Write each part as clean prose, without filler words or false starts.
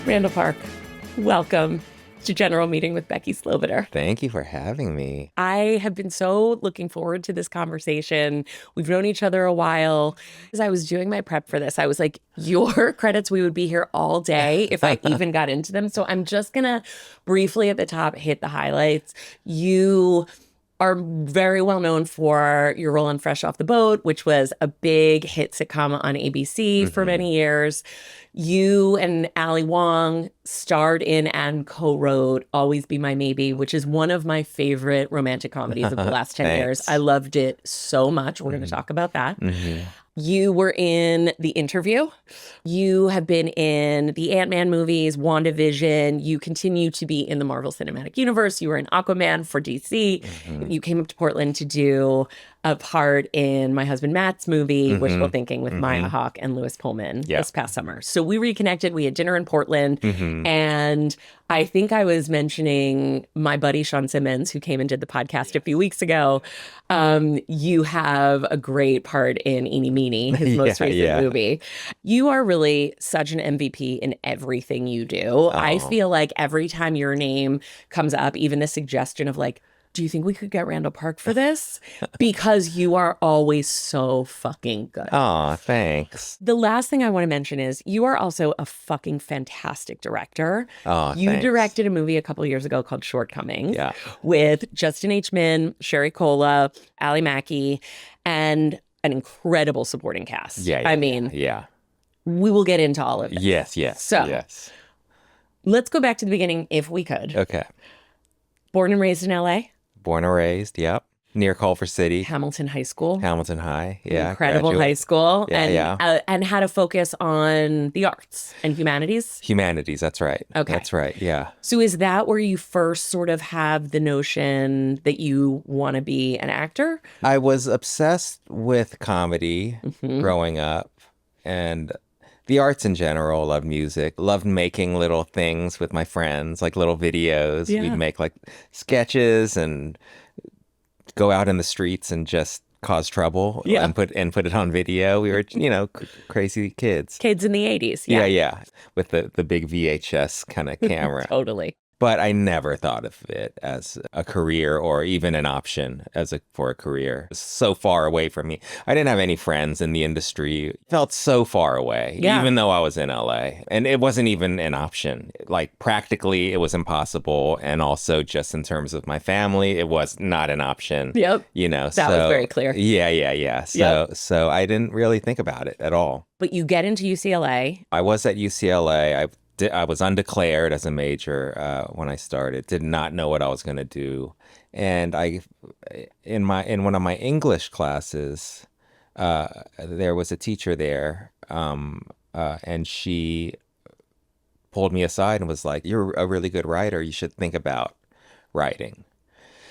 Randall Park, welcome to General Meeting with Becky Sloviter. Thank you for having me. I have been so looking forward to this conversation. We've known each other a while. As I was doing my prep for this, I was like, your credits, we would be here all day if I even got into them. So I'm just going to briefly at the top hit the highlights. You are very well known for your role on Fresh Off the Boat, which was a big hit sitcom on ABC for many years. You and Ali Wong starred in and co-wrote Always Be My Maybe, which is one of my favorite romantic comedies of the last 10 years. I loved it so much. We're going to talk about that. You were in The Interview. You have been in the Ant-Man movies, WandaVision. You continue to be in the Marvel Cinematic Universe. You were in Aquaman for DC. You came up to Portland to do a part in my husband Matt's movie, Wishful Thinking, with Maya Hawke and Louis Pullman this past summer. So we reconnected. We had dinner in Portland. And I think I was mentioning my buddy Sean Simmons, who came and did the podcast a few weeks ago. You have a great part in Eeny Meeny, his most recent movie. You are really such an MVP in everything you do. I feel like every time your name comes up, even the suggestion of like, do you think we could get Randall Park for this? Because you are always so fucking good. Oh, thanks. The last thing I want to mention is you are also a fucking fantastic director. You directed a movie a couple of years ago called Shortcomings with Justin H. Min, Sherry Cola, Ali Mackey, and an incredible supporting cast. We will get into all of this. Yes. Let's go back to the beginning if we could. Okay. Born and raised in LA? Born and raised, near Culver City. Hamilton High School. Hamilton High, Incredible high school. And had a focus on the arts and humanities? Humanities, that's right. Okay. That's right, yeah. So is that where you first sort of have the notion that you want to be an actor? I was obsessed with comedy growing up and the arts in general. Loved music, loved making little things with my friends, like little videos. We'd make like sketches and go out in the streets and just cause trouble and put it on video. We were, crazy kids. Kids in the 80s. Yeah. With the big VHS kind of camera. Totally. But I never thought of it as a career or even an option for a career. It was so far away from me. I didn't have any friends in the industry. It felt so far away, even though I was in LA. And it wasn't even an option. Like practically it was impossible. And also just in terms of my family, it was not an option. That was very clear. Yeah. So I didn't really think about it at all. But you get into UCLA. I was at UCLA. I was undeclared as a major when I started. Did not know what I was going to do, and in one of my English classes, there was a teacher there, and she pulled me aside and was like, "You're a really good writer. You should think about writing."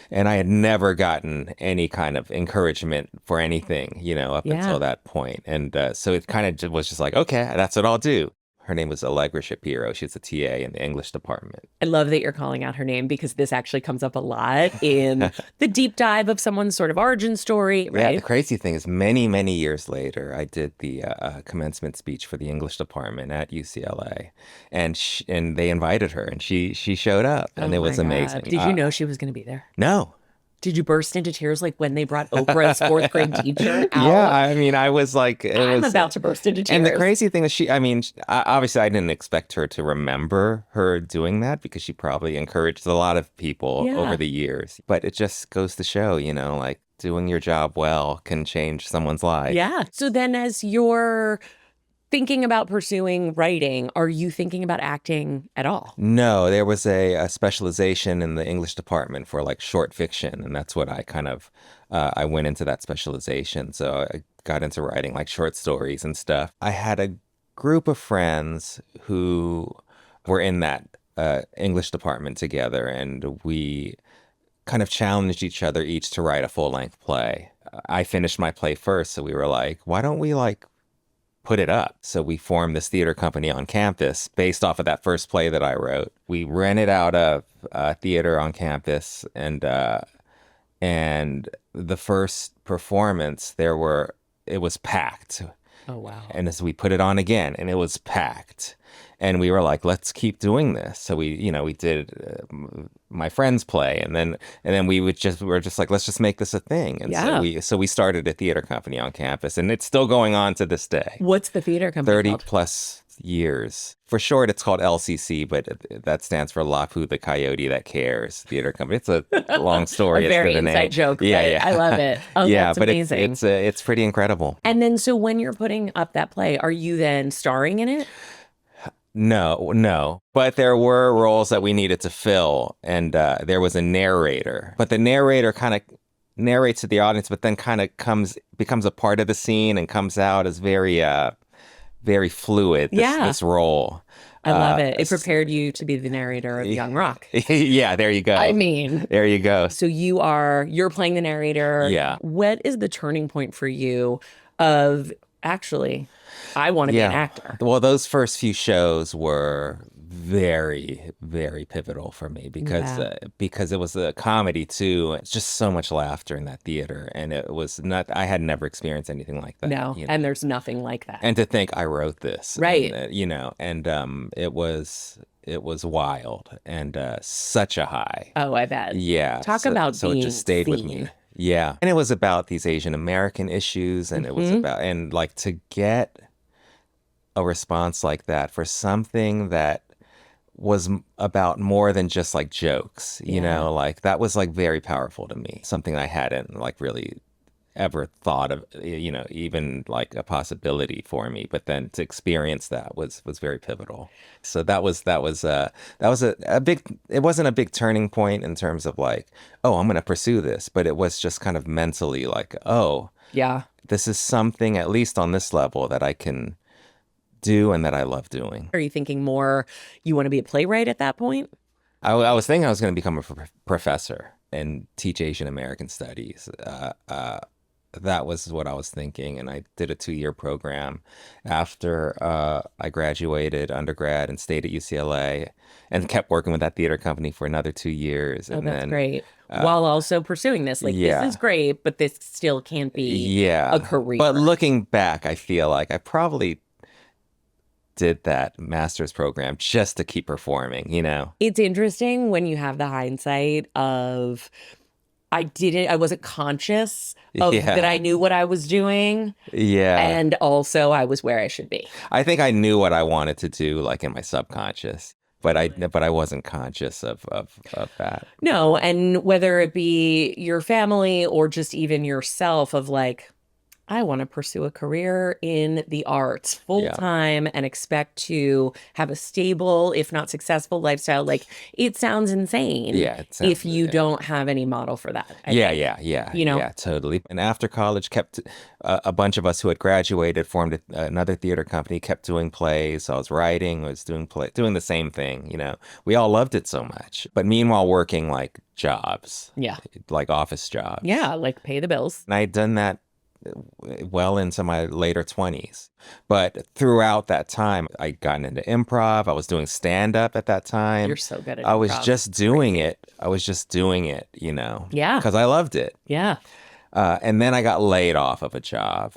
And I had never gotten any kind of encouragement for anything, up until that point, and so it kind of was just like, okay, that's what I'll do. Her name was Allegra Shapiro. She's a TA in the English department. I love that you're calling out her name because this actually comes up a lot in the deep dive of someone's sort of origin story, right? Yeah, the crazy thing is many, many years later, I did the commencement speech for the English department at UCLA. And they invited her and she showed up and it was amazing. Did you know she was going to be there? No. Did you burst into tears like when they brought Oprah's fourth grade teacher out? Yeah, I mean, I was like... I'm about to burst into tears. And the crazy thing is obviously I didn't expect her to remember her doing that because she probably encouraged a lot of people over the years. But it just goes to show, like doing your job well can change someone's life. Yeah. So then as you're thinking about pursuing writing, are you thinking about acting at all? No, there was a specialization in the English department for like short fiction. And that's what I kind of, I went into that specialization. So I got into writing like short stories and stuff. I had a group of friends who were in that English department together. And we kind of challenged each other each to write a full-length play. I finished my play first. So we were like, why don't we put it up? So we formed this theater company on campus based off of that first play that I wrote. We rented out a theater on campus, and the first performance it was packed. Oh, wow. And as we put it on again, and it was packed. And we were like, let's keep doing this. So we did my friend's play, and then we were just like, let's just make this a thing. And so Yeah. we started a theater company on campus, and it's still going on to this day. What's the theater company 30 called? plus years. For short, it's called LCC, but that stands for Lapu the Coyote That Cares Theater Company. It's a long story. A It's very the name. inside joke, Yeah, but yeah. I love it. Oh, Yeah, that's but amazing. it's pretty incredible. And then, so when you're putting up that play, are you then starring in it? No, no. But there were roles that we needed to fill, and there was a narrator. But the narrator kind of narrates to the audience, but then kind of becomes a part of the scene and comes out as very fluid. Yeah. This role. I love it. It prepared you to be the narrator of Young Rock. Yeah, there you go. I mean, There you go. so you're playing the narrator. Yeah. What is the turning point for you of actually, I want to be an actor? Well, those first few shows were very, very pivotal for me because it was a comedy too. It's just so much laughter in that theater, and it was not. I had never experienced anything like that. No, and there's nothing like that. And to think I wrote this, Right? and it was wild and such a high. Oh, I bet. Yeah. Talk about so it being just stayed with me. seen. Yeah. And it was about these Asian American issues, and it was about, and like to get a response like that for something that was about more than just like jokes, like that was like very powerful to me. Something I hadn't like really ever thought of, even like a possibility for me. But then to experience that was very pivotal. So that was a big. It wasn't a big turning point in terms of like, oh, I'm going to pursue this, but it was just kind of mentally like, oh, Yeah. this is something at least on this level that I can do and that I love doing. Are you thinking more you want to be a playwright at that point? I was thinking I was going to become a professor and teach Asian American studies. That was what I was thinking. And I did a 2-year program after I graduated undergrad and stayed at UCLA and kept working with that theater company for another 2 years. Oh, And that's then, great. While also pursuing this, like yeah. this is great, but this still can't be a career. But looking back, I feel like I probably did that master's program just to keep performing, It's interesting when you have the hindsight of I wasn't conscious of that I knew what I was doing. Yeah. And also I was where I should be. I think I knew what I wanted to do, like in my subconscious, but I wasn't conscious of that. No, and whether it be your family or just even yourself of like, I want to pursue a career in the arts full time and expect to have a stable, if not successful lifestyle. Like it sounds insane. Yeah. If you don't have any model for that. I Yeah, think. yeah. You know? Yeah, totally. And after college, kept a bunch of us who had graduated formed another theater company, kept doing plays. I was writing, was doing the same thing. We all loved it so much. But meanwhile, working like jobs. Yeah. Like office jobs. Yeah. Like pay the bills. And I had done that well into my later 20s. But throughout that time, I gotten into improv. I was doing stand-up at that time. You're so good at I was improv. just doing it. I was just doing it, Yeah. because I loved it. Yeah. And then I got laid off of a job.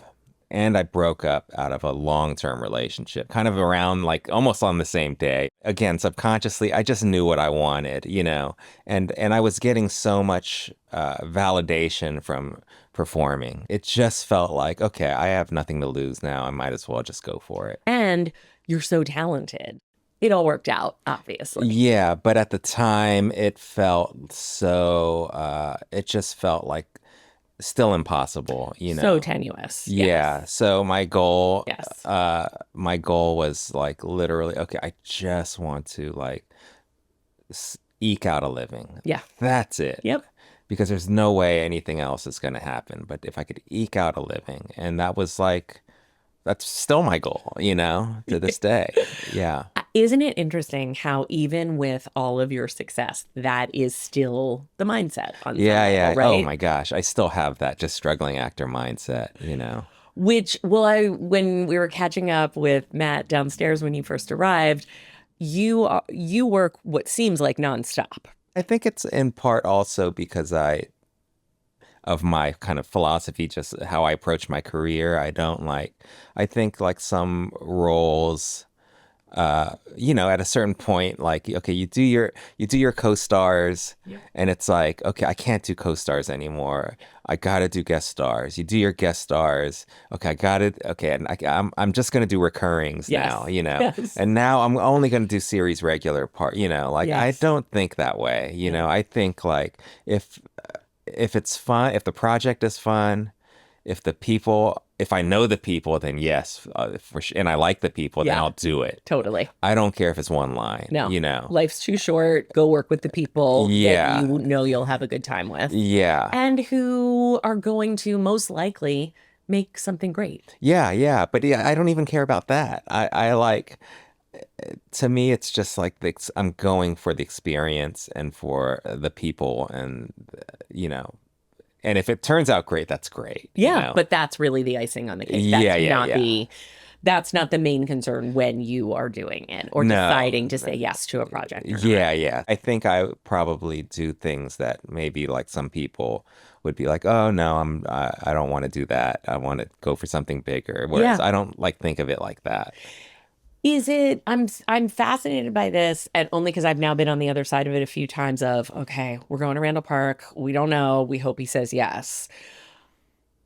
And I broke up out of a long-term relationship, kind of around like almost on the same day. Again, subconsciously, I just knew what I wanted, and I was getting so much validation from performing. It just felt like, okay, I have nothing to lose now. I might as well just go for it. And you're so talented. It all worked out, obviously. Yeah, but at the time, it felt so, it just felt like still impossible, So tenuous. Yeah. Yes. So my goal, Yes. my goal was like literally, okay, I just want to like eke out a living. Yeah. That's it. Yep. Because there's no way anything else is going to happen. But if I could eke out a living, and that's still my goal, to this day. Yeah. Isn't it interesting how even with all of your success, that is still the mindset on some Yeah. level, Yeah. right? Oh my gosh. I still have that just struggling actor mindset, Which, when we were catching up with Matt downstairs when you first arrived, you work what seems like nonstop. I think it's in part also because of my kind of philosophy, just how I approach my career. I think like some roles, at a certain point, like, okay, you do your co-stars, and it's like, okay, I can't do co-stars anymore. I gotta do guest stars. You do your guest stars. Okay, I got it. Okay, and I'm just gonna do recurrings now, Yes. and now I'm only gonna do series regular part, like I Yes. don't think that way, I think like if it's fun, if the project is fun, if I know the people, then yes, and I like the people, then Yeah. I'll do it. Totally. I don't care if it's one line, No. Life's too short. Go work with the people that Yeah. you know you'll have a good time with Yeah. and who are going to most likely make something great. Yeah, yeah. But yeah, I don't even care about that. I like, to me, it's just like I'm going for the experience and for the people, and, and if it turns out great, that's great. Yeah, but that's really the icing on the cake. Yeah, That's yeah, not yeah. that's not the main concern when you are doing it or No. deciding to say yes to a project or not. Yeah, yeah. I think I would probably do things that maybe like some people would be like, oh no, I don't want to do that. I want to go for something bigger. Whereas Yeah. I don't like think of it like that. Is it I'm fascinated by this, and only because I've now been on the other side of it a few times of, okay, we're going to Randall Park. We don't know. We hope he says yes.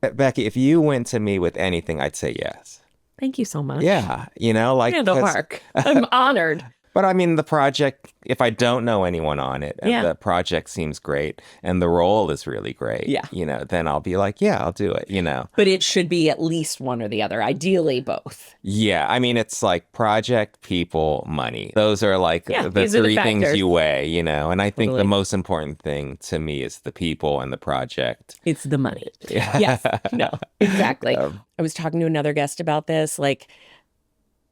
Becky, if you went to me with anything, I'd say yes. Thank you so much. Yeah, like Randall Park. I'm honored. But I mean, the project, if I don't know anyone on it, and Yeah. the project seems great and the role is really great, Yeah. then I'll be like, yeah, I'll do it, But it should be at least one or the other, ideally both. Yeah, I mean, it's like project, people, money. Those are like Yeah, the these are the three things factors. you weigh, and I think the Totally. most important thing to me is the people and the project. It's the money. Yes. No, exactly. I was talking to another guest about this, like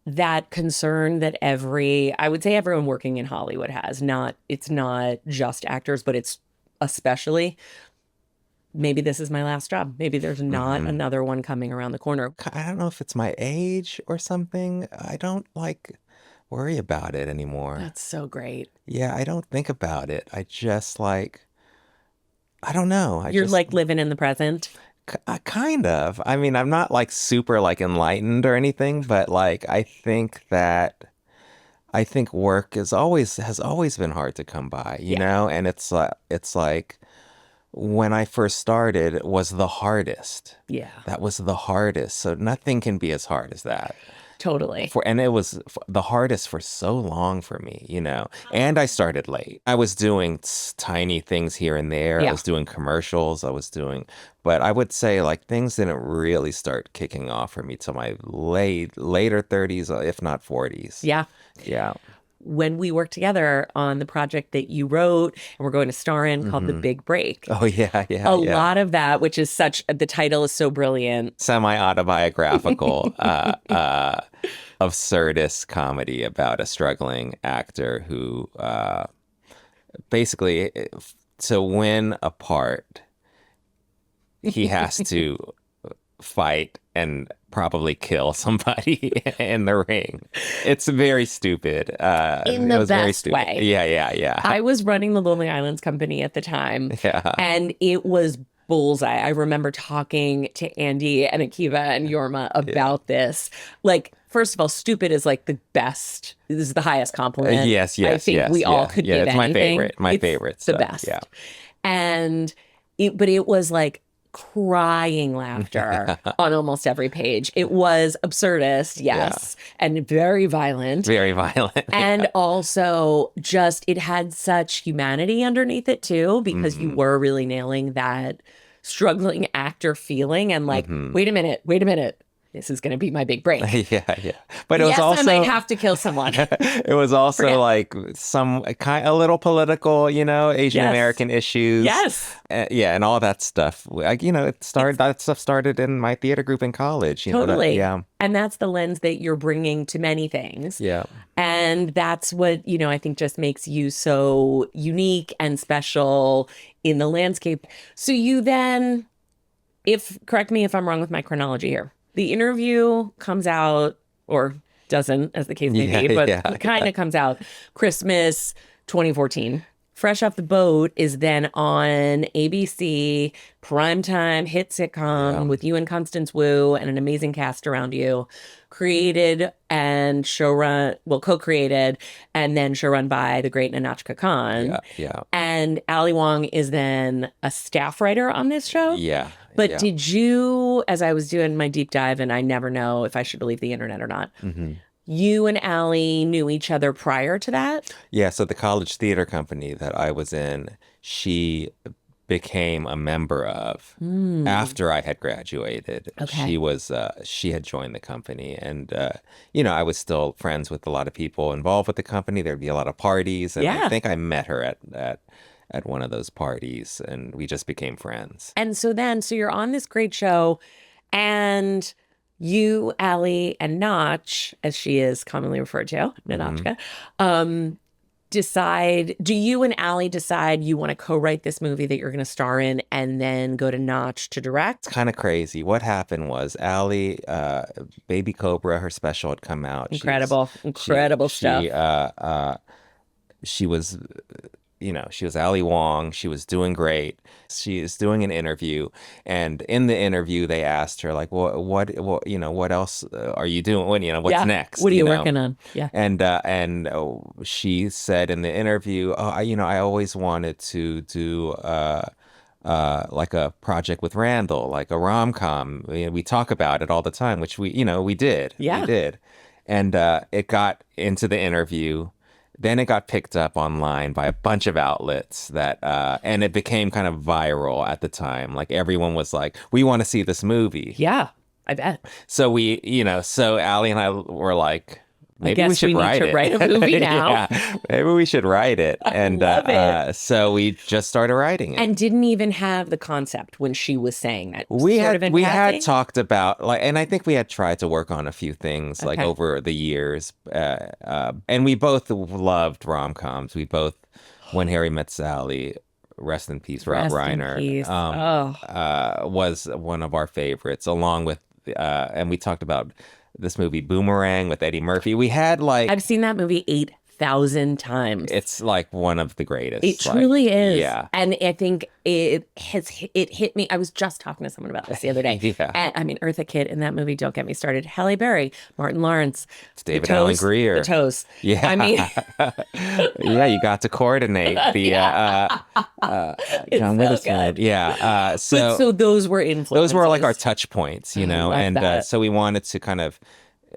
that concern that I would say everyone working in Hollywood has. It's not just actors, but it's especially, maybe this is my last job. Maybe there's not another one coming around the corner. I don't know if it's my age or something. I don't like worry about it anymore. That's so great. Yeah, I don't think about it. I just like, I don't know. You're like living in the present. Kind of. I mean, I'm not like super like enlightened or anything, but like I think work has always been hard to come by, and it's like when I first started, it was the hardest. Yeah, That was the hardest. So nothing can be as hard as that. totally. And it was the hardest for so long for me, and I started late. I was doing tiny things here and there. Yeah. I was doing commercials. But I would say like things didn't really start kicking off for me till my later 30s, if not 40s. Yeah. Yeah. When we worked together on the project that you wrote and we're going to star in called The Big Break. Oh, yeah, yeah. A lot of that, which is the title is so brilliant. Semi-autobiographical, absurdist comedy about a struggling actor who basically, to win a part, he has to fight and probably kill somebody in the ring. It's very stupid. In the it was very best stupid. way. Yeah, yeah, yeah. I was running the Lonely Islands company at the time. Yeah. And it was bullseye. I remember talking to Andy and Akiva and Yorma about this. Like, first of all, stupid is like the best. This is the highest compliment. Yes, I think yes, we all yeah. could Yeah, give it's my anything. favorite. My It's favorite the stuff. best. Yeah. And but it was like crying laughter on almost every page. It was absurdist, yes, and very violent. Very violent. And also just it had such humanity underneath it too, because you were really nailing that struggling actor feeling and like, wait a minute, this is going to be my big break. Yeah, yeah. But it was yes, also I might have to kill someone. it was also Forget. like a little political, Asian American issues. Yes. Yeah, and all that stuff. Like, that stuff started in my theater group in college. Totally. Yeah. And that's the lens that you're bringing to many things. Yeah. And that's what, I think just makes you so unique and special in the landscape. So you then, correct me if I'm wrong with my chronology here. The interview comes out, or doesn't, as the case may be, but kind of comes out Christmas 2014. Fresh Off the Boat is then on ABC, primetime hit Yeah. sitcom with you and Constance Wu and an amazing cast around you. Created and showrun, well, co-created and then showrun by the great Nahnatchka Khan. Yeah. Yeah. And Ali Wong is then a staff writer on this show. Yeah. But Yeah. did you, as I was doing my deep dive, and I never know if I should believe the internet or not, hmm you and Ali knew each other prior to that? Yeah. So the college theater company that I was in, she became a member of after I had graduated. Okay. She had joined the company, and I was still friends with a lot of people involved with the company. There'd be a lot of parties, and I Yeah. think I met her at one of those parties, and we just became friends. And so you're on this great show, and you, Ali, and Notch, as she is commonly referred to, Nahnatchka, do you and Ali decide you want to co-write this movie that you're going to star in and then go to Notch to direct? Kind of crazy. What happened was Ali, Baby Cobra, her special had come out. Incredible stuff. She was, she was Ali Wong. She was doing great. She is doing an interview, and in the interview, they asked her like, what else are you doing? What's Yeah. next? What are you working on? Yeah. And she said in the interview, oh, I always wanted to do like a project with Randall, like a rom-com. We talk about it all the time, which we did. Yeah. We did. And it got into the interview. Then it got picked up online by a bunch of outlets and it became kind of viral at the time. Like everyone was like, we want to see this movie. Yeah, I bet. So so Ali and I were like, maybe guess we should we need write to it. write a movie now. Yeah, maybe we should write it. And love it. so we just started writing it. And didn't even have the concept when she was saying that. We sort of in had passing? talked about and I think we had tried to work on a few things like Okay. over the years, and we both loved rom-coms. We both, When Harry Met Sally, rest in peace, Rob Rest in Reiner, peace. was one of our favorites, along with and we talked about this movie Boomerang with Eddie Murphy. We had I've seen that movie 8,000 times. it's like one of the greatest. It truly is. Yeah. And I think it hit me. I was just talking to someone about this the other day. Yeah. And, I mean, Eartha Kitt in that movie, don't get me started. Halle Berry, Martin Lawrence. It's David the Allen toast, Greer. The toast. Yeah. I mean, yeah, you got to coordinate the John so Witherspoon. good. Yeah. so those were influences. those were like our touch points, love and that. so we wanted to kind of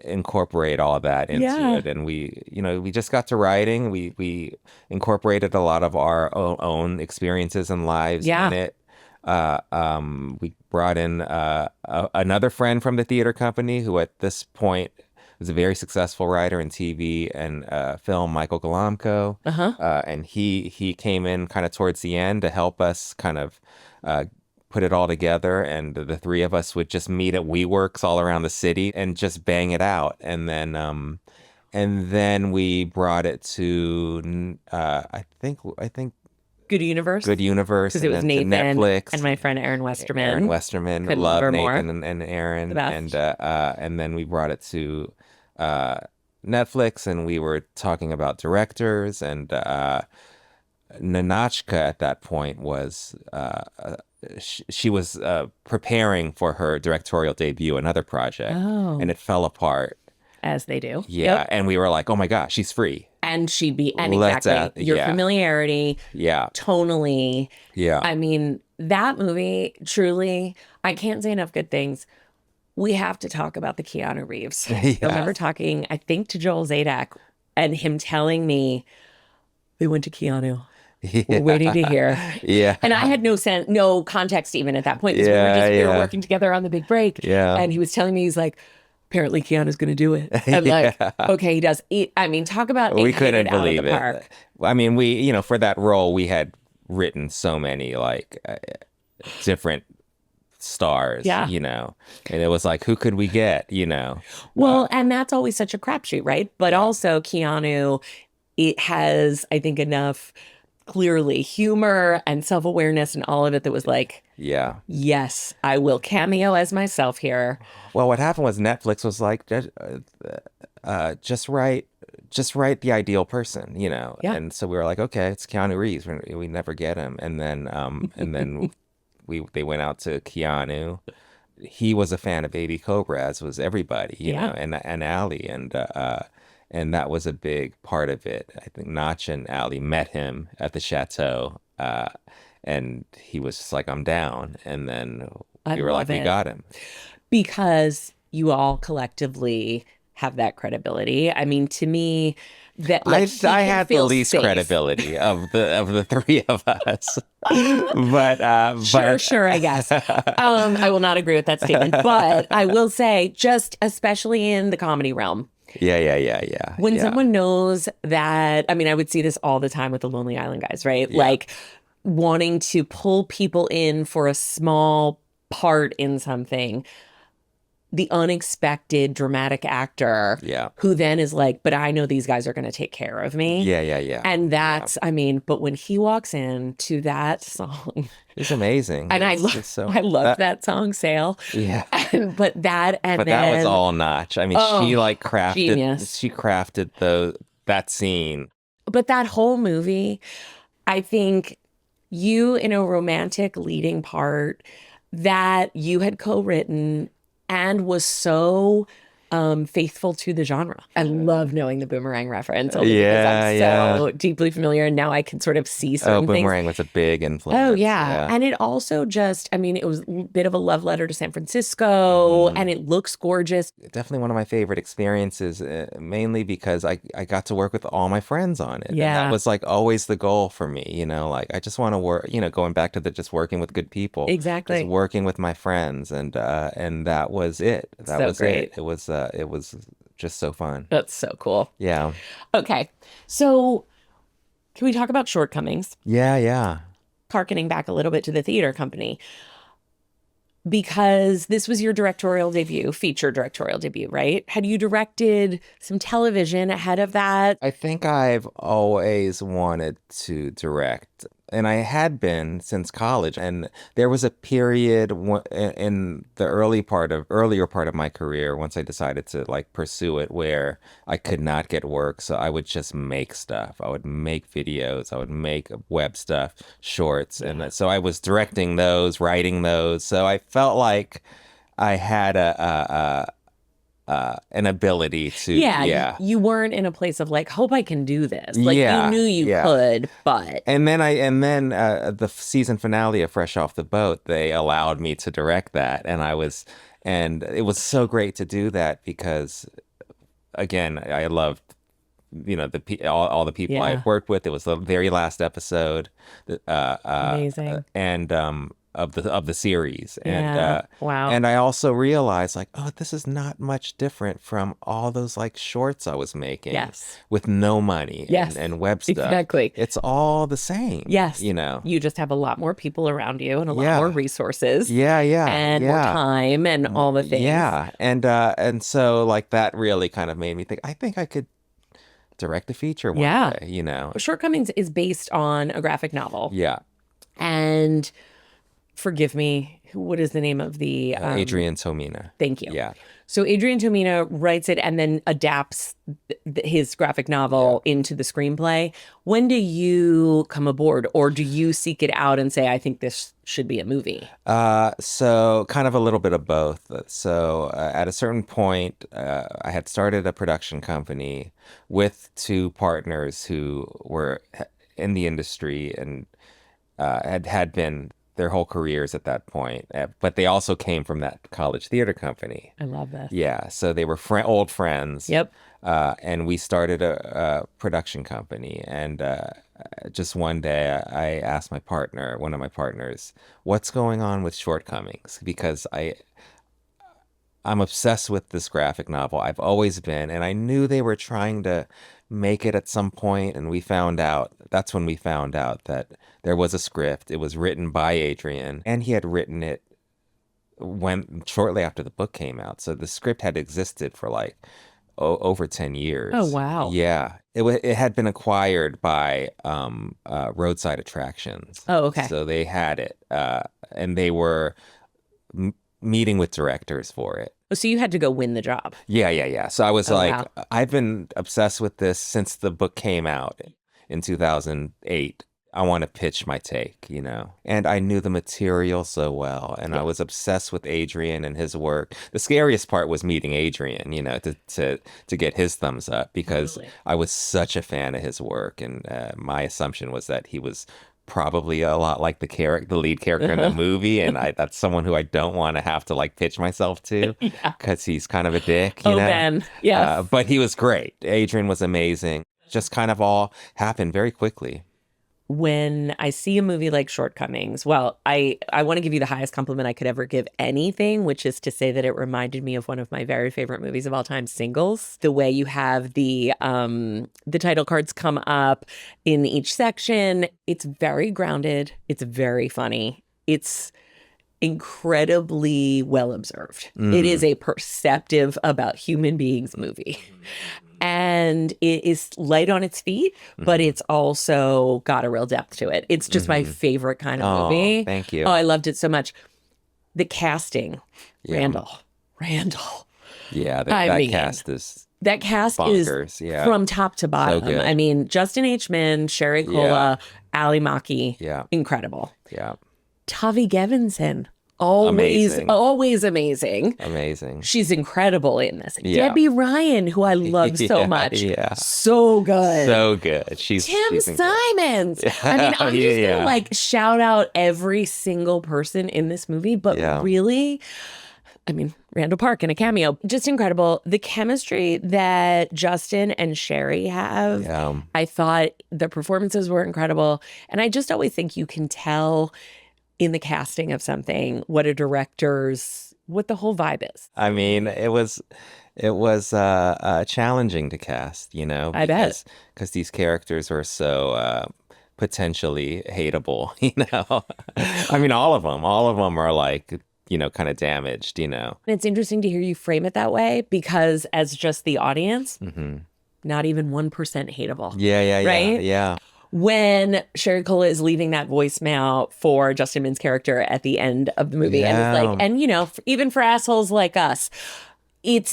incorporate all of that into Yeah. it, and we just got to writing. We incorporated a lot of our own experiences and lives Yeah. in it. We brought in another friend from the theater company who at this point was a very successful writer in TV and film, Michael Galamko. And he came in kind of towards the end to help us kind of put it all together. And the three of us would just meet at WeWorks all around the city and just bang it out. And then we brought it to I think Good Universe. Good Universe, Because it was and then Nathan to Netflix and my friend Aaron Westerman. Aaron Westerman. Couldn't Love love her more. Nathan and Aaron. The best. And then we brought it to Netflix, and we were talking about directors, and Nahnatchka at that point was she was preparing for her directorial debut, another project, Oh. and it fell apart. As they do. Yeah, Yep. and we were like, oh my gosh, she's free. And she'd be, and Let's exactly, your yeah. familiarity, Yeah, tonally. yeah. I mean, that movie, truly, I can't say enough good things. We have to talk about the Keanu Reeves. I Yeah. remember talking, I think, to Joel Zadak and him telling me they went to Keanu. We're waiting to hear. Yeah. And I had no context even at that point because we were Yeah. working together on the big break. Yeah. And he was telling me, he's like, apparently Keanu's going to do it. And like, okay, he does. I mean, talk about We it couldn't hit out of believe the it. park. I mean, we, for that role, we had written so many like different stars, Yeah. and it was like, who could we get, Well, and that's always such a crapshoot, right? But also Keanu, it has, I think, enough clearly humor and self-awareness and all of it that was like, Yeah. yes, I will cameo as myself here. Well, what happened was Netflix was like, just write just write the ideal person, Yeah. And so we were like, okay, it's Keanu Reeves. We never get him. And then they went out to Keanu. He was a fan of Baby Cobra, as was everybody, Yeah. and Ali, and that was a big part of it. I think Notch and Ali met him at the chateau, and he was just like, "I'm down," and then I we were like, love "We it got him." because you all collectively have that credibility. I mean, to me, that like he I can had the feel least safe. credibility of the three of us, Sure, sure, I guess. I will not agree with that statement, but I will say, just especially in the comedy realm, yeah, yeah, yeah, yeah, when yeah, someone knows that, I mean, I would see this all the time with the Lonely Island guys, right? yeah, Like wanting to pull people in for a small part in something, the unexpected dramatic actor yeah, who then is like, but I know these guys are going to take care of me. yeah, yeah, yeah, And yeah. that's, I mean, but when he walks in to that song, It's amazing. and It's just so I loved that. that song, Sail. Yeah. But that, and But that was then, all Notch. I mean, oh, genius. she crafted that scene. But that whole movie, I think you in a romantic leading part that you had co-written and was so faithful to the genre. I love knowing the boomerang reference only because I'm Yeah, yeah. so deeply familiar and now I can sort of see Oh, certain things. Boomerang was a big Oh, influence. yeah. Yeah. And it also just, I mean, it was a bit of a love letter to San Francisco hmm and it looks gorgeous. Definitely one of my favorite experiences, mainly because I got to work with all my friends on it. And that Yeah, was like always the goal for me, like I just want to work, going back to the just working with good people, just exactly. working with my friends. And that was it. That So was it. great. It was just so fun. That's so cool. Yeah. Okay. So, can we talk about Shortcomings? Yeah, yeah. Harkening back a little bit to the theater company, because this was your directorial debut, feature directorial debut, right? Had you directed some television ahead of that? I think I've always wanted to direct, and I had been since college. And there was a period in the earlier part of my career, once I decided to like pursue it, where I could not get work, so I would just make stuff. I would make videos, I would make web stuff, shorts, and Yeah. so I was directing those, writing those. So I felt like I had an ability to, Yeah, yeah. you weren't in a place of like, hope I can do this. Like you Yeah, knew you yeah. could, but And then the season finale of Fresh Off the Boat, they allowed me to direct that, and it was so great to do that because again, I loved all the people I yeah, worked with. It was the very last episode, amazing. and of the series, Yeah, wow. and I also realized like, oh, this is not much different from all those like shorts I was making Yes, with no money yes, and web stuff. exactly. It's all the same, Yes, you know. you just have a lot more people around you and a lot more Yeah, resources yeah, yeah, and more yeah. time and all the things. Yeah, and so like that really kind of made me think I think I could direct a feature one Yeah. day. Shortcomings is based on a graphic novel. Yeah. And forgive me, what is the name of the Adrian Tomina. thank you. Yeah. So Adrian Tomina writes it and then adapts his graphic Yeah. novel into the screenplay. When do you come aboard or do you seek it out and say, I think this should be a movie? So kind of a little bit of both. So at a certain point, I had started a production company with two partners who were in the industry and had been their whole careers at that point. But they also came from that college theater company. I love this. Yeah, so they were old friends. Yep. And we started a production company. And just one day, I asked one of my partners, what's going on with Shortcomings? Because I'm obsessed with this graphic novel. I've always been, and I knew they were trying to make it at some point, and that's when we found out that there was a script. It was written by Adrian, and he had written it when shortly after the book came out. So the script had existed for like over 10 Oh, years. wow. Yeah. It had been acquired by Roadside Attractions. Oh, okay. So they had it, and they were meeting with directors for it. Oh, so you had to go win the job. Yeah, yeah, yeah. So I was Oh, like, wow. I've been obsessed with this since the book came out in 2008. I want to pitch my take, you know. And I knew the material so well, and I Yeah, was obsessed with Adrian and his work. The scariest part was meeting Adrian, you know, to get his thumbs up because totally. I was such a fan of his work, and my assumption was that he was probably a lot like the lead character in the movie, and that's someone who I don't want to have to like pitch myself to Yeah. because he's kind of a dick, you Oh, know. Ben. Yeah. But he was great. Adrian was amazing. Just kind of all happened very quickly. When I see a movie like Shortcomings, well, I want to give you the highest compliment I could ever give anything, which is to say that it reminded me of one of my very favorite movies of all time, Singles. The way you have the title cards come up in each section, it's very grounded, it's very funny. It's incredibly well observed. It is Mm. a perceptive about human beings movie. And it is light on its feet, but Hmm. it's also got a real depth to it. It's just my Hmm. favorite kind of Oh, movie. thank Oh, you. I loved it so much. The casting, Yeah. Randall. Yeah, I that mean, cast is that cast is bonkers. Yeah. from top to So bottom. I good. mean, Justin H. Min, Sherry Yeah. Cola, Ali Maki, Yeah. incredible. Yeah. Tavi Gevinson, always, Amazing. always amazing. Amazing. She's incredible in this. Yeah. Debbie Ryan, who I love so Yeah. much. Yeah. So good. So good. Tim She's incredible. Simons. I mean, I'm just Yeah. gonna like shout out every single person in this movie, but Yeah. really, I mean, Randall Park in a cameo, just incredible. The chemistry that Justin and Sherry have, Yeah. I thought the performances were incredible. And I just always think you can tell in the casting of something what the whole vibe is. I mean, it was challenging to cast, you know, I bet. because these characters were so potentially hateable, you know. I mean, all of them are like, you know, kind of damaged, you know. And it's interesting to hear you frame it that way because as just the audience, Hmm. not even 1% hateable. Yeah, yeah, yeah, Right? yeah, When Sherry Cola is leaving that voicemail for Justin Min's character at the end of the movie, and it's like, yeah, and you know, even for assholes like us,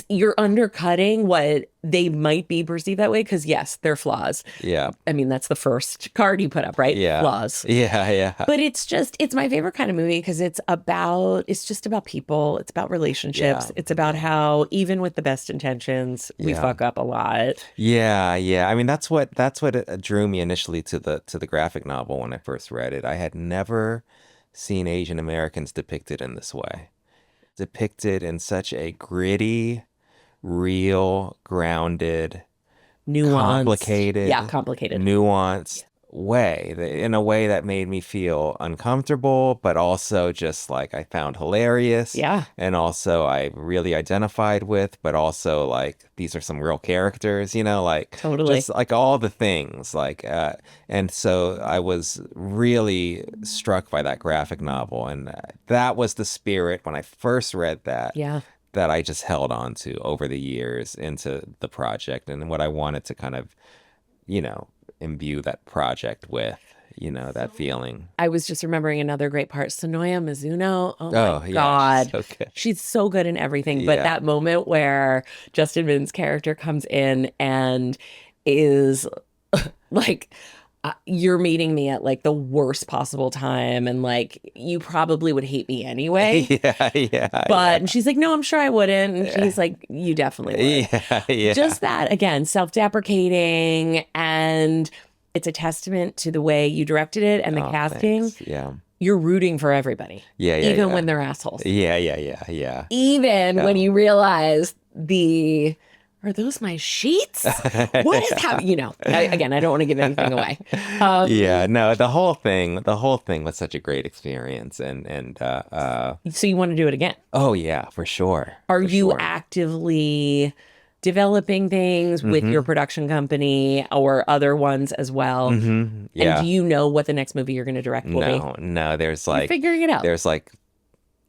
you're undercutting what they might be perceived that way because yes, they're flaws. yeah, I mean, that's the first card you put up, right? yeah, Flaws. yeah, yeah, But it's my favorite kind of movie because it's just about people. It's about relationships. yeah, It's about how even with the best intentions, we yeah. fuck up a lot. Yeah, yeah. I mean, that's what drew me initially to the graphic novel when I first read it. I had never seen Asian Americans depicted in this way. Depicted in such a gritty, real, grounded, Nuanced. Yeah, complicated, complicated. nuanced way, in a way that made me feel uncomfortable, but also just like I found hilarious. Yeah, And also I really identified with, but also like these are some real characters, you know, like totally. just like all the things. And so I was really struck by that graphic novel. And that was the spirit when I first read that Yeah. that I just held on to over the years into the project and what I wanted to kind of, you know, imbue that project with, you know, that feeling. I was just remembering another great part. Sonoya Mizuno. Oh Oh, my yeah, God. so good. She's so good in everything. But Yeah. that moment where Justin Min's character comes in and is like, you're meeting me at like the worst possible time. And like, you probably would hate me anyway. Yeah, yeah, But and she's like, no, I'm sure I wouldn't. And yeah. she's like, you definitely would. Yeah, yeah. Just that, again, self-deprecating. And it's a testament to the way you directed it and the Oh, casting. thanks. Yeah. You're rooting for everybody, Yeah, yeah, even yeah. when they're assholes. Yeah, yeah, yeah, yeah. Even when Yeah. you realize are those my sheets? What is happening? You know, again, I don't want to give anything away. Yeah, no, the whole thing was such a great experience So you want to do it again? oh yeah, for sure. Are For you sure. actively developing things with your production company or other ones as well? And Yeah. do you know what the next movie you're going to direct will be? No, there's You're like figuring it out. there's like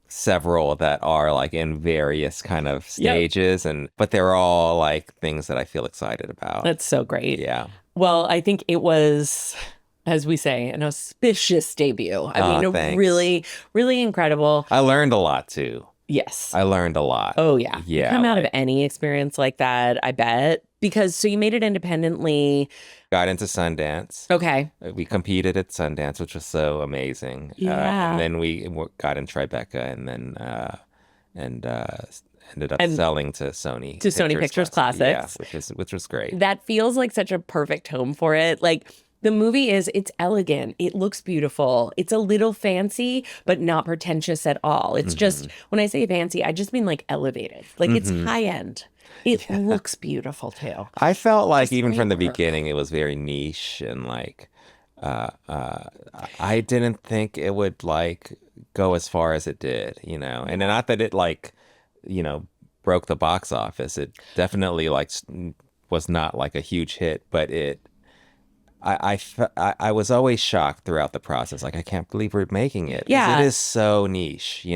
several that are like in various kind of stages but they're all like things that I feel excited about. That's so great. Yeah. Well, I think it was, as we say, an auspicious debut. I Oh, mean, thanks. really, really incredible. I learned a lot too. Yes. I learned a lot. Oh, yeah. You Yeah. come out of any experience like that, I bet. Because so you made it independently. Got into Sundance. Okay. We competed at Sundance, which was so amazing. Yeah. And then we got in Tribeca, and then and ended up And selling to Sony to Sony Pictures Classics. Yeah, which was great. That feels like such a perfect home for it. Like the movie it's elegant. It looks beautiful. It's a little fancy, but not pretentious at all. It's just, when I say fancy, I just mean like elevated. Like it's high end. It looks beautiful too. I felt like Just even great from the work. beginning, it was very niche, and like I didn't think it would like go as far as it did, and not that it like, you know, broke the box office. It definitely like was not like a huge hit, but I was always shocked throughout the process. Like, I can't believe we're making it. 'Cause Yeah. it is so niche.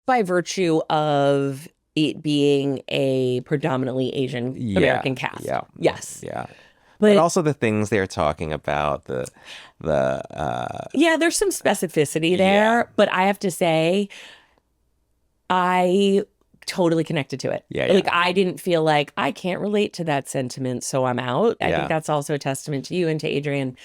By virtue of it being a predominantly Asian Yeah, American cast. yeah, Yes. yeah. But But also the things they're talking about, the yeah, there's some specificity there, but I have to say, I totally connected to it. Yeah, Like, yeah. I didn't feel like I can't relate to that sentiment, so I'm out. I Yeah. think that's also a testament to you and to Adrian.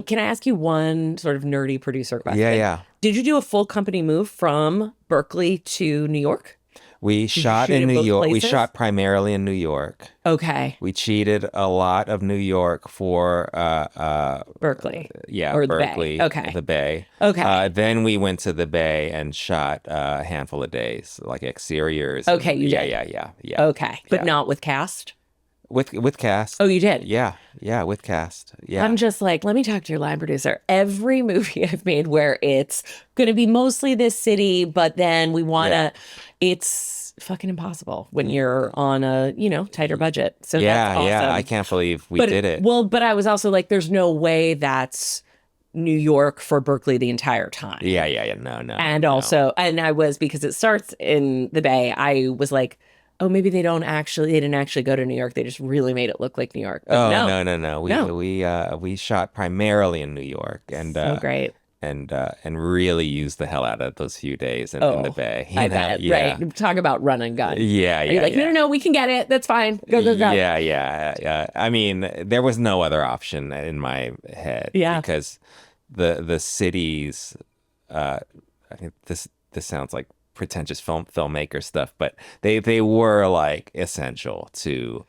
Can I ask you one sort of nerdy producer question? yeah. Did you do a full company move from Berkeley to New York? We shot shoot in in New both York. We places? shot primarily in New York. Okay. We cheated a lot of New York for Berkeley. yeah, Or the Bay. Berkeley, Okay. the Bay. Okay. Then we went to the Bay and shot a handful of days, like exteriors. Okay, and- you yeah, did. yeah. Okay. But Yeah. not with cast? With cast. Oh, you did? Yeah, with cast. Yeah. I'm just like, let me talk to your line producer. Every movie I've made where it's going to be mostly this city, but then we want to, it's fucking impossible when you're on a, tighter budget. So that's awesome. Yeah. I can't believe we But did it. Well, but I was also like, there's no way that's New York for Berkeley the entire time. Yeah. No. And no. also, and I was, because it starts in the Bay, I was like, oh, maybe they didn't actually go to New York. They just really made it look like New York. But Oh, no. no. We shot primarily in New York, and So great. and really used the hell out of those few days in the Bay. I bet, Yeah. right? Talk about run and gun. Yeah, You're like, no, we can get it. That's fine. Go. Yeah. I mean, there was no other option in my head. Yeah. Because the cities, I think this sounds like pretentious filmmaker stuff, but they were like essential to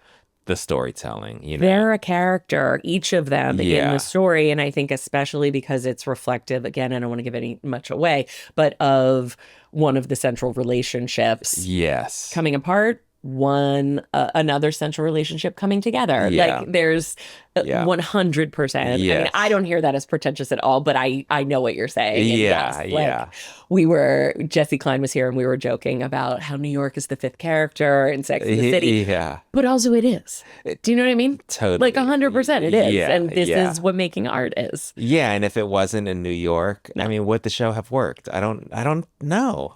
the storytelling. They're a character, each of them in Yeah. the story. And I think especially because it's reflective, again, I don't want to give any much away, but of one of the central relationships Yes. coming apart, another central relationship coming together. Yeah. Like there's Yeah. 100%. I mean, Yes. I don't hear that as pretentious at all, but I know what you're saying. And Yeah, yes, yeah. Jesse Klein was here and we were joking about how New York is the fifth character in Sex and the City, Yeah. but also it is. Do you know what I mean? Totally. Like 100% it is. Yeah, And this yeah. is what making art is. Yeah, and if it wasn't in New York, I mean, would the show have worked? I don't know,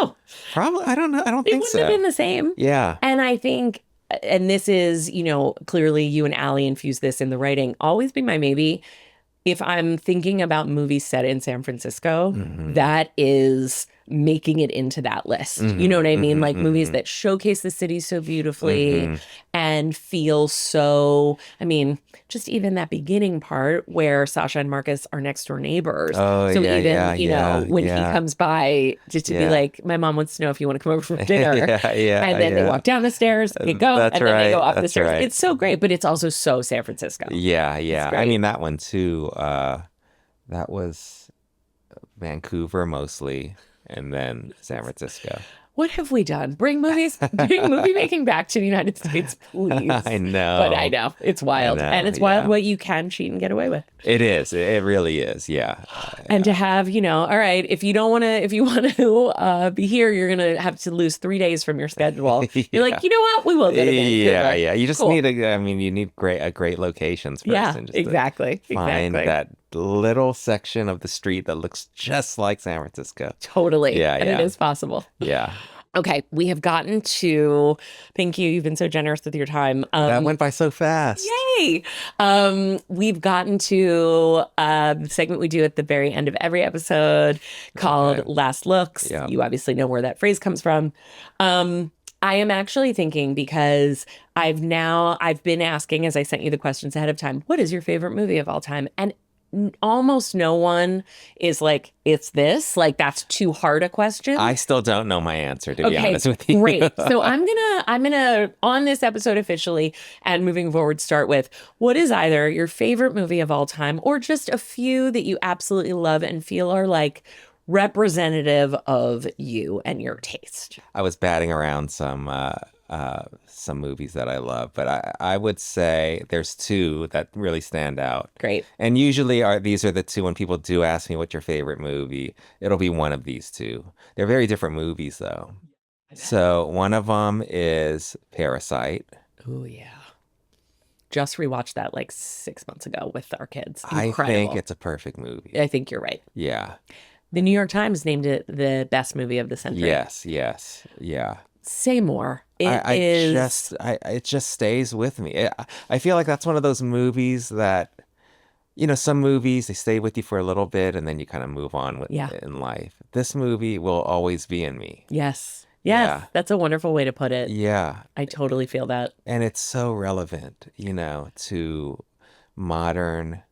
No, Probably, I don't know. I don't it think wouldn't so. have been the same. Yeah. And I think, and this is, clearly you and Ali infused this in the writing, always be my maybe. If I'm thinking about movies set in San Francisco, that is making it into that list. You know what I mean? Like movies that showcase the city so beautifully and feel so, I mean, just even that beginning part where Sasha and Marcus are next door neighbors. Oh, so yeah, even, yeah, when he yeah. comes by just to be Yeah. like, my mom wants to know if you want to come over for dinner. Yeah, And then they walk down the stairs, they go, That's and then they go right, up the that's stairs. right. It's so great, but it's also so San Francisco. Yeah. I great. mean, that one too. That was Vancouver mostly, and then San Francisco. What have we done? Bring movie making back to the United States, please. I know. But I know. It's wild. I know, And it's wild yeah. what you can cheat and get away with. It is. It really is. Yeah. And to have, all right, if you want to be here, you're going to have to lose 3 days from your schedule. You're like, you know what? We will go to Vancouver. Yeah. You just Cool. need you need great locations first. Yeah, and just to exactly. Find that little section of the street that looks just like San Francisco. Totally. Yeah, And yeah. it is possible. Yeah. Okay, we have gotten to, thank you. You've been so generous with your time. That went by so fast. Yay! We've gotten to the segment we do at the very end of every episode called Last Looks. Yeah. You obviously know where that phrase comes from. I am actually thinking, because I've been asking, as I sent you the questions ahead of time, what is your favorite movie of all time? And almost no one is like, it's this. Like, that's too hard a question. I still don't know my answer, to be honest with you. Great. So I'm gonna on this episode officially and moving forward start with, what is either your favorite movie of all time or just a few that you absolutely love and feel are like representative of you and your taste? I was batting around some movies that I love, but I would say there's two that really stand out. Great. And usually these are the two when people do ask me what's your favorite movie, it'll be one of these two. They're very different movies though. So one of them is Parasite. Oh yeah. Just rewatched that like 6 months ago with our kids. I think it's a perfect movie. I think you're right. Yeah. The New York Times named it the best movie of the century. Yes, yeah. Say more. It just stays with me. I feel like that's one of those movies that, some movies, they stay with you for a little bit and then you kind of move on in life. This movie will always be in me. Yes. Yeah. That's a wonderful way to put it. Yeah. I totally feel that. And it's so relevant, to modern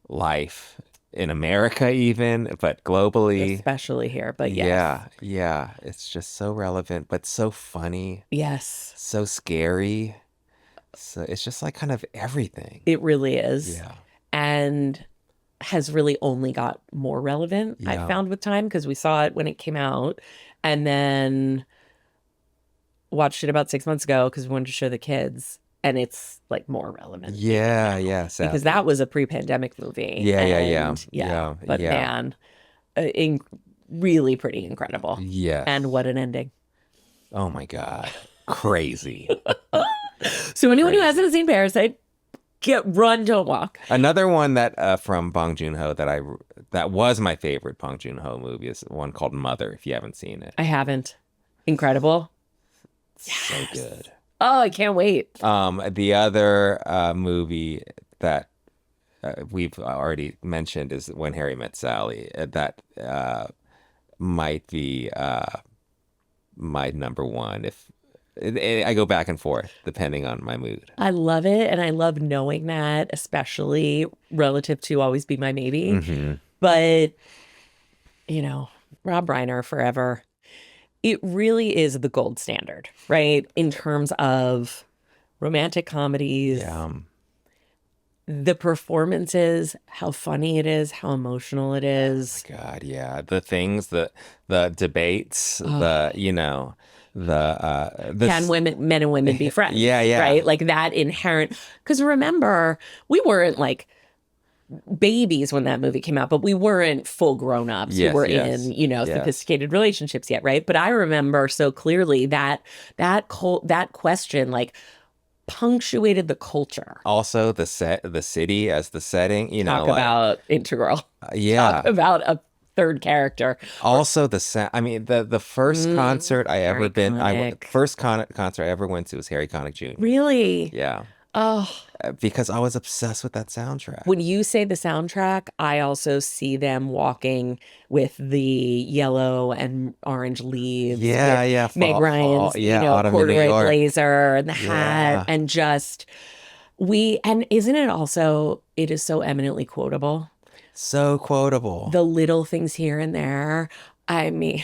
life in America even, but globally. Especially here, but yes. Yeah. It's just so relevant, but so funny. Yes. So scary. So it's just like kind of everything. It really is. Yeah. And has really only got more relevant, I found, with time, because we saw it when it came out and then watched it about 6 months ago because we wanted to show the kids. And it's like more relevant. Yeah, because that was a pre-pandemic movie. Yeah. But man, really pretty incredible. Yeah. And what an ending. Oh my God. Crazy. So anyone who hasn't seen Parasite, run, don't walk. Another one that from Bong Joon-ho that was my favorite Bong Joon-ho movie is one called Mother, if you haven't seen it. I haven't. Incredible. So good. Oh, I can't wait. The other movie that we've already mentioned is When Harry Met Sally. That might be my number one. If I go back and forth depending on my mood. I love it, and I love knowing that, especially relative to Always Be My Maybe. Mm-hmm. But Rob Reiner forever. It really is the gold standard, right? In terms of romantic comedies, the performances, how funny it is, how emotional it is. Oh my God, yeah. The things, the debates, can men and women be friends? Yeah. Right? Like that inherent, because remember, we weren't like babies when that movie came out, but we weren't full grown-ups who were in, sophisticated relationships yet, right? But I remember so clearly that question like punctuated the culture. Also the city as the setting, Talk about integral. Talk about a third character. Also the first concert I ever concert I ever went to was Harry Connick Jr. Really? Yeah. Oh, because I was obsessed with that soundtrack. When you say the soundtrack, I also see them walking with the yellow and orange leaves. Yeah. Meg Ryan's, corduroy blazer and the hat, and just and isn't it also? It is so eminently quotable. So quotable. The little things here and there. I mean.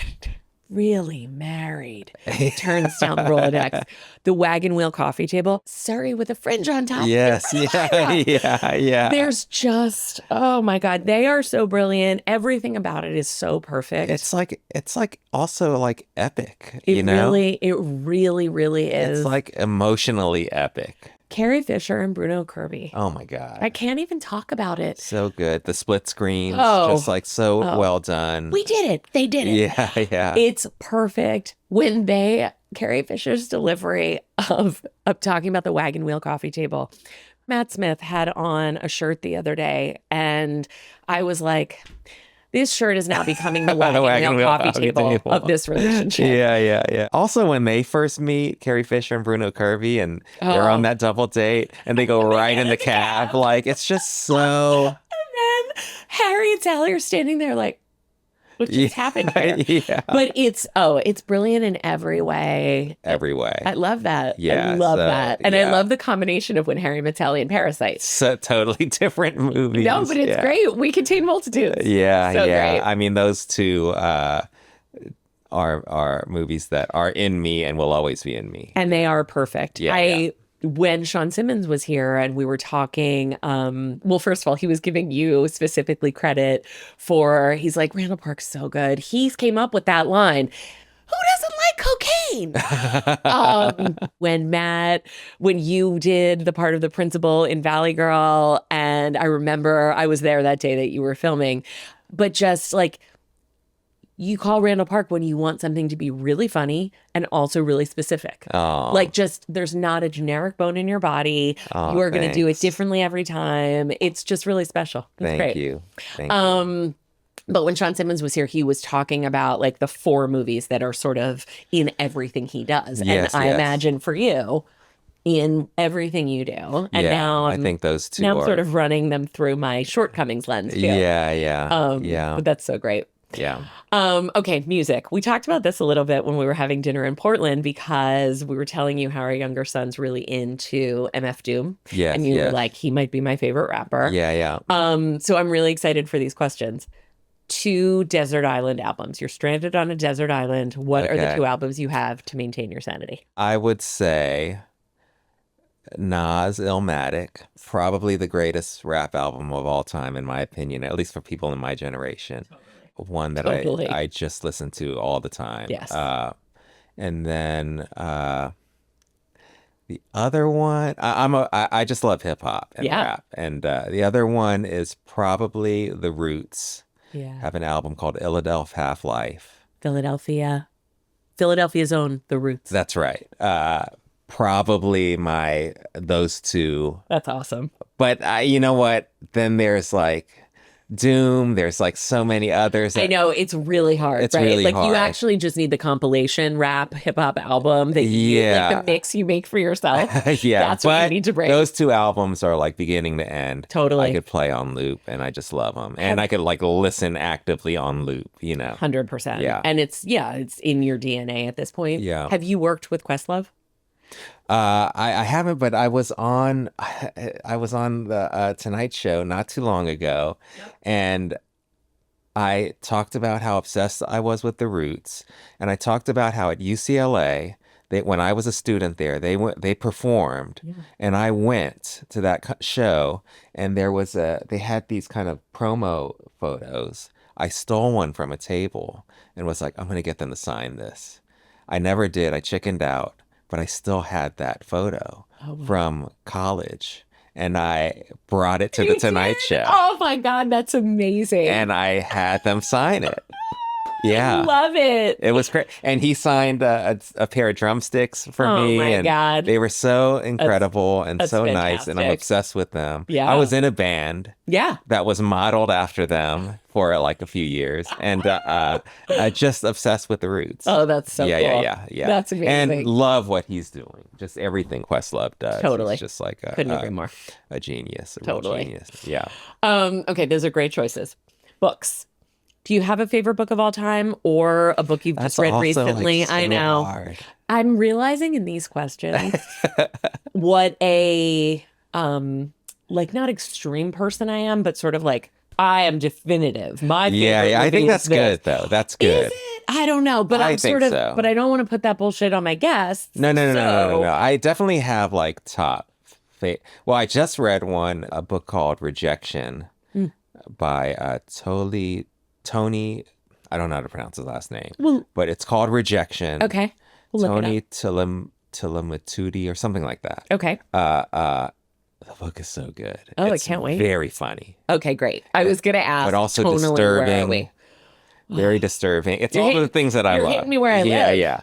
Really married. Turns down the Rolodex. The wagon wheel coffee table. Surrey with a fringe on top. Yes. Yeah. There's just, oh my God. They are so brilliant. Everything about it is so perfect. It's like also like epic. It really is. It's like emotionally epic. Carrie Fisher and Bruno Kirby. Oh my God. I can't even talk about it. So good. The split screens, just like so well done. We did it. They did it. Yeah. It's perfect. When Carrie Fisher's delivery of talking about the wagon wheel coffee table. Matt Smith had on a shirt the other day, and I was like, This shirt is now becoming the The wagon wagon wheel wheel coffee coffee table table. of this relationship. Yeah. Also, when they first meet, Carrie Fisher and Bruno Kirby, and they're on Oh. that double date, and they go right in the cab, like it's just so. And then Harry and Sally are standing there like, what just happened here? Yeah. But it's brilliant in every way. Every way. I love that. Yeah, I love so, that. And I yeah. love the combination of When Harry Met Sally and Parasite. So totally different movies. No, but it's great. We contain multitudes. Yeah, So yeah. great. I mean, those two are movies that are in me and will always be in me. And they are perfect. Yeah. When Sean Simmons was here and we were talking, well, first of all, he was giving you specifically credit for, he's like, Randall Park's so good. He came up with that line. Who doesn't like cocaine? When you did the part of the principal in Valley Girl, and I remember I was there that day that you were filming, but just like, you call Randall Park when you want something to be really funny and also really specific. Oh. Like just there's not a generic bone in your body. Oh, You are going to do it thanks. differently every time. It's just really special. It's Thank great. you. Thank you. But when Sean Simmons was here, he was talking about like the 4 movies that are sort of in everything he does. Yes, and I yes. imagine for you, in everything you do. And Yeah, now I think those two now I'm are. sort of running them through my Shortcomings lens too. Yeah. But that's so great. Yeah. Okay, music. We talked about this a little bit when we were having dinner in Portland because we were telling you how our younger son's really into MF Doom. Yes, And you were yes. like, he might be my favorite rapper. Yeah. So I'm really excited for these questions. 2 desert island albums. You're stranded on a desert island. What are the Okay. 2 albums you have to maintain your sanity? I would say Nas Illmatic, probably the greatest rap album of all time, in my opinion, at least for people in my generation. One that Totally. I just listen to all the time. Yes. And then the other one, I just love hip hop and Yeah. rap. And the other one is probably The Roots. Yeah. Have an album called Philadelphia Half-Life. Philadelphia's own The Roots. That's right. Probably those two. That's awesome. But you know what? Then there's like Doom. There's like so many others. I know it's really hard, It's right? really like you hard. actually just need the compilation rap hip hop album that you like Yeah. the mix you make for yourself. Yeah, That's what you but need to bring. those 2 albums are like beginning to end. Totally. I could play on loop, and I just love them, and I could like listen actively on loop. 100%. Yeah. And it's in your DNA at this point. Yeah. Have you worked with Questlove? I haven't, but I was on the Tonight Show not too long ago, and I talked about how obsessed I was with The Roots, and I talked about how at UCLA, when I was a student there, they performed, and I went to that show, and they had these kind of promo photos. I stole one from a table and was like, I'm gonna get them to sign this. I never did. I chickened out, but I still had that photo from college. And I brought it to the Tonight Show. Oh my God, that's amazing. And I had them sign it. Yeah. Love it. It was great. And he signed a pair of drumsticks for Oh me. my and God. they were so incredible and that's so nice. And I'm fantastic. obsessed with them. Yeah. I was in a band Yeah. that was modeled after them for like a few years. And just obsessed with The Roots. Oh, that's so cool. Yeah. That's amazing. And love what he's doing. Just everything Questlove does. Totally. He's just like Couldn't agree more. a genius. A real Totally. genius. Yeah. Okay, those are great choices. Books. Do you have a favorite book of all time or a book you've just read also, recently? like, so I know. hard. I'm realizing in these questions what a like not extreme person I am, but sort of like I am definitive. My favorite Yeah. I movie think is that's this. good though. That's good. Is it? I don't know, but I I'm think sort of so. but I don't want to put that bullshit on my guests. No. So- I definitely have like well, I just read a book called Rejection by Tony. I don't know how to pronounce his last name, Well, but it's called Rejection. okay. We'll look it Tony up. Tilamatudi or something like that. Okay. The book is so good. Oh, I It's can't wait. Very funny, Okay, great. I was gonna ask, but also tonally, where are disturbing. we? Very disturbing. It's You're all hitting- the things that I you're love. hitting me where I yeah, live. Yeah.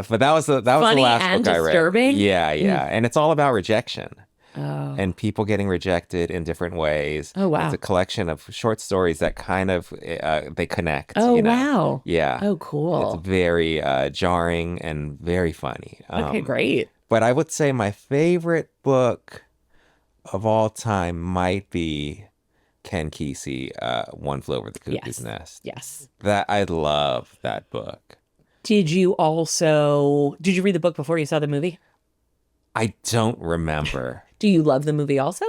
But that was the Funny last and book I read. disturbing? Yeah. And it's all about rejection. Oh. and people getting rejected in different ways. Oh, wow. It's a collection of short stories that kind of they connect, Oh, you know. wow. Yeah. Oh, It's cool. very jarring and very funny. Okay, great. But I would say my favorite book of all time might be Ken Kesey, One Flew Over the Cuckoo's Yes. Nest. Yes. That I love that book. Did you read the book before you saw the movie? I don't remember. Do you love the movie also?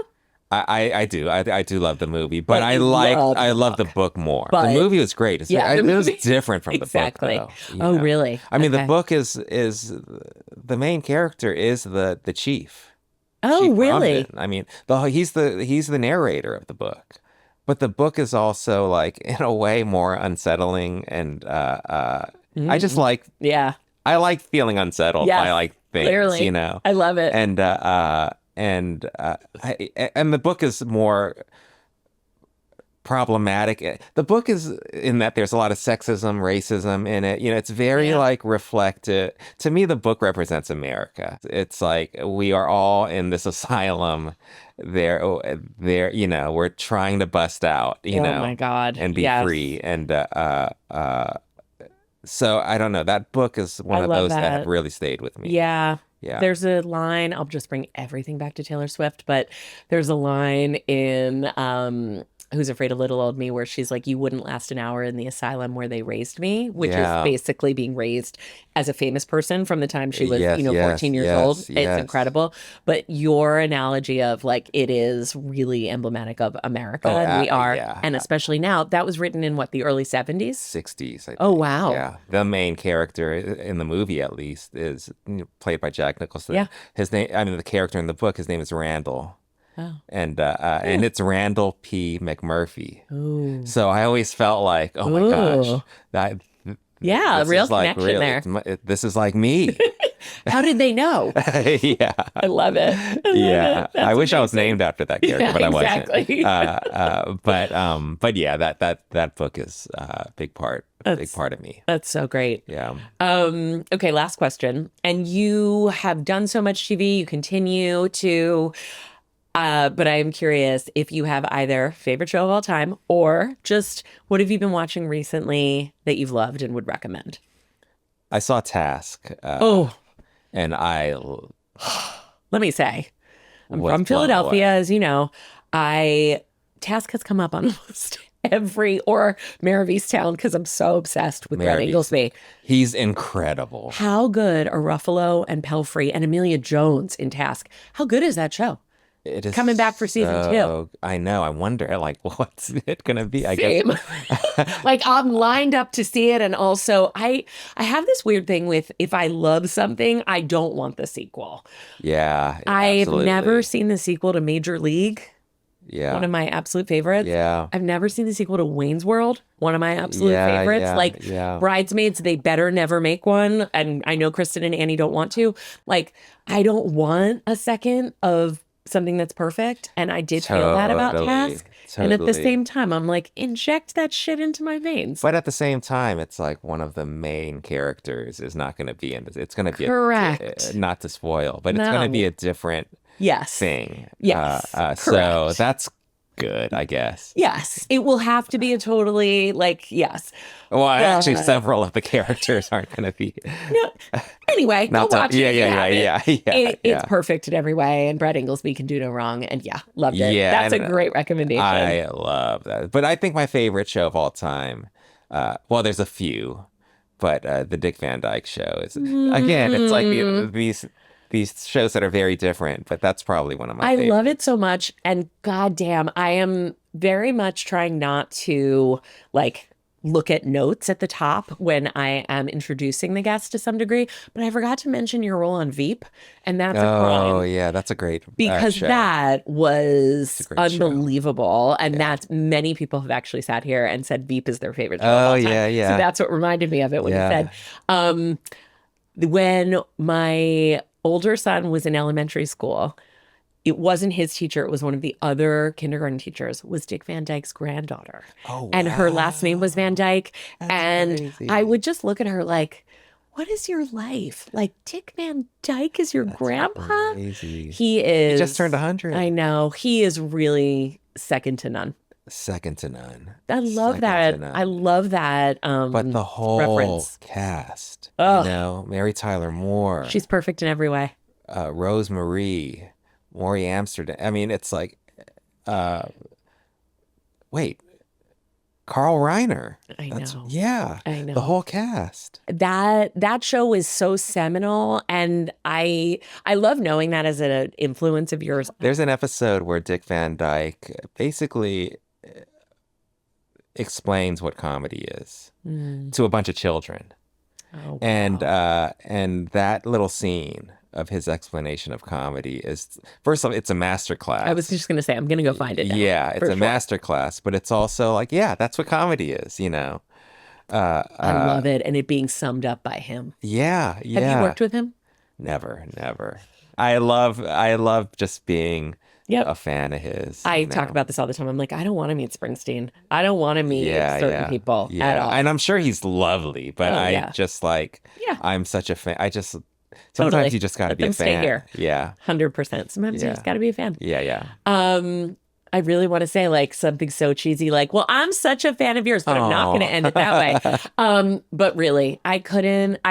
I do. I do love the movie, but But you love I the love the book. book more. The But movie was great. yeah, the It was movie- different from the Exactly. book though. Oh, really? I mean, the Okay. book is the main character is the chief. Oh, Chief really? Rumden. I mean, he's the narrator of the book. But the book is also like in a way more unsettling and I just like Yeah. I like feeling unsettled Yes, by like things, clearly. you know. I love it. And and the book is more problematic. The book is in that there's a lot of sexism, racism in it. You know, it's very Yeah. like reflective. To me, the book represents America. It's like we are all in this asylum. There, you know, we're trying to bust out, you Oh know, my God. and be Yes. free. And so I don't know. That book is one I of love those that that. have really stayed with me. Yeah. Yeah. There's a line, I'll just bring everything back to Taylor Swift, but there's a line in Who's Afraid of Little Old Me where she's like, you wouldn't last an hour in the asylum where they raised me, which Yeah. is basically being raised as a famous person from the time she was, Yes, 14 years yes, old. It's yes. incredible. But your analogy of like, it is really emblematic of America. Oh, And we are, yeah. and especially now, that was written in what, the early 70s? 60s, I think. Oh, wow. Yeah. The main character in the movie, at least, is played by Jack Nicholson. Yeah. His name, I mean, the character in the book, his name is Randall. Oh. And it's Randall P. McMurphy. Ooh. So I always felt like, oh my gosh, Ooh. that Yeah, this real is like connection there. this is like me. How did they know? Yeah. I love it. I love Yeah, it. That's I wish I was amazing. named after that character, Yeah, but I wasn't. exactly. But yeah, that book is a big part of me. That's so great. Yeah. Okay, last question. And you have done so much TV, you continue to, but I am curious if you have either favorite show of all time or just what have you been watching recently that you've loved and would recommend? I saw Task, Oh, and I let me say, I'm was from blown Philadelphia, away. as you know. Task has come up on almost every, or Mayor of Easttown, because I'm so obsessed with Mayor Brett of Inglesby. He's incredible. How good are Ruffalo and Pelfrey and Amelia Jones in Task? How good is that show? It is Coming back for season 2. I know. I wonder, like, what's it gonna be? I Same. guess. Like I'm lined up to see it, and also I have this weird thing with if I love something, I don't want the sequel. Yeah. I've absolutely. never seen the sequel to Major League, Yeah. one of my absolute favorites. Yeah. I've never seen the sequel to Wayne's World, one of my absolute Yeah, favorites. yeah, Like yeah. Bridesmaids, they better never make one. And I know Kristen and Annie don't want to. Like, I don't want a second of something that's perfect. And I did feel that about Totally, Task. And at the totally. same time, I'm like, inject that shit into my veins. But at the same time, it's like one of the main characters is not going to be in this. It's going to be Correct. not to spoil, but it's going to No. be a different Yes. thing. Yes, So correct. that's good, I guess. Yes. It will have to be a totally, like, yes. Well, actually, Uh, several of the characters aren't going to be. No. Anyway, go Not to- watch it. yeah, if you yeah, haven't. yeah, yeah, It's yeah. perfect in every way, and Brett Inglesby can do no wrong. And yeah, loved it. Yeah, That's a and great recommendation. I love that. But I think my favorite show of all time, well, there's a few, but the Dick Van Dyke Show is, again, it's like these shows that are very different, but that's probably one of my I favorites. love it so much. And goddamn, I am very much trying not to like look at notes at the top when I am introducing the guest to some degree. But I forgot to mention your role on Veep, and that's a Oh, crime. yeah, that's a great Because show. that was a great show. unbelievable. And that's many people have actually sat here and said Veep is their favorite show of all time. yeah, yeah. So that's what reminded me of it when Yeah. you said. When my older son was in elementary school, it wasn't his teacher, it was one of the other kindergarten teachers, was Dick Van Dyke's granddaughter. Oh, And her last name was Van Dyke. That's and crazy. I would just look at her like, what is your life? Like Dick Van Dyke is your grandpa? Crazy. He is. He just turned 100. I know. He is really second to none. Second to none. I love Second that. to none. I love that But the whole reference. cast, Ugh. Mary Tyler Moore, She's perfect in every way. Rose Marie, Maury Amsterdam. I mean, it's like, wait, Carl Reiner. I know. Yeah, I know. the whole cast. That show is so seminal, and I love knowing that as an influence of yours. There's an episode where Dick Van Dyke basically explains what comedy is to a bunch of children. Oh, wow. And that little scene of his explanation of comedy is, first of all, it's a master class. I was just going to say, I'm going to go find it now. Yeah, it's a master class, but it's also like, yeah, that's what comedy is, I love it. And it being summed up by him. Yeah, yeah. Have you worked with him? Never. I love just being a fan of his. I talk about this all the time. I'm like, I don't want to meet Springsteen. I don't want to meet certain people at all. And I'm sure he's lovely, but just like, I'm such a fan. Sometimes you just got to be a fan. Stay here. Yeah. 100%. Sometimes you just got to be a fan. Yeah. I really want to say like something so cheesy, like, well, I'm such a fan of yours, but I'm not going to end it that way. But really, I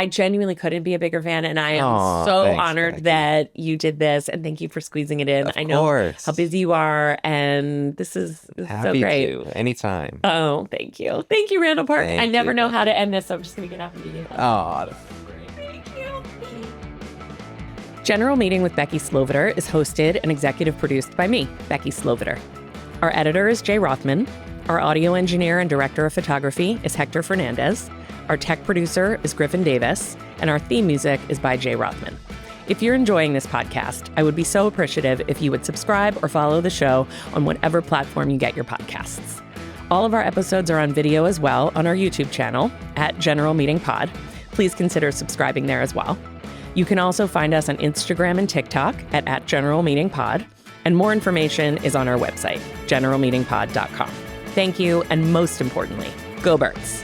genuinely couldn't be a bigger fan. And I am so honored that you did this. And thank you for squeezing it in. I know how busy you are. And this is so great. To. Anytime. Oh, thank you. Thank you, Randall Park. I never know how to end this. So I'm just going to get off immediately. Oh, General Meeting with Becky Sloviter is hosted and executive produced by me, Becky Sloviter. Our editor is Jay Rothman. Our audio engineer and director of photography is Hector Fernandez. Our tech producer is Griffin Davis. And our theme music is by Jay Rothman. If you're enjoying this podcast, I would be so appreciative if you would subscribe or follow the show on whatever platform you get your podcasts. All of our episodes are on video as well on our YouTube channel at General Meeting Pod. Please consider subscribing there as well. You can also find us on Instagram and TikTok at General Meeting Pod, and more information is on our website, generalmeetingpod.com. Thank you, and most importantly, go Birds!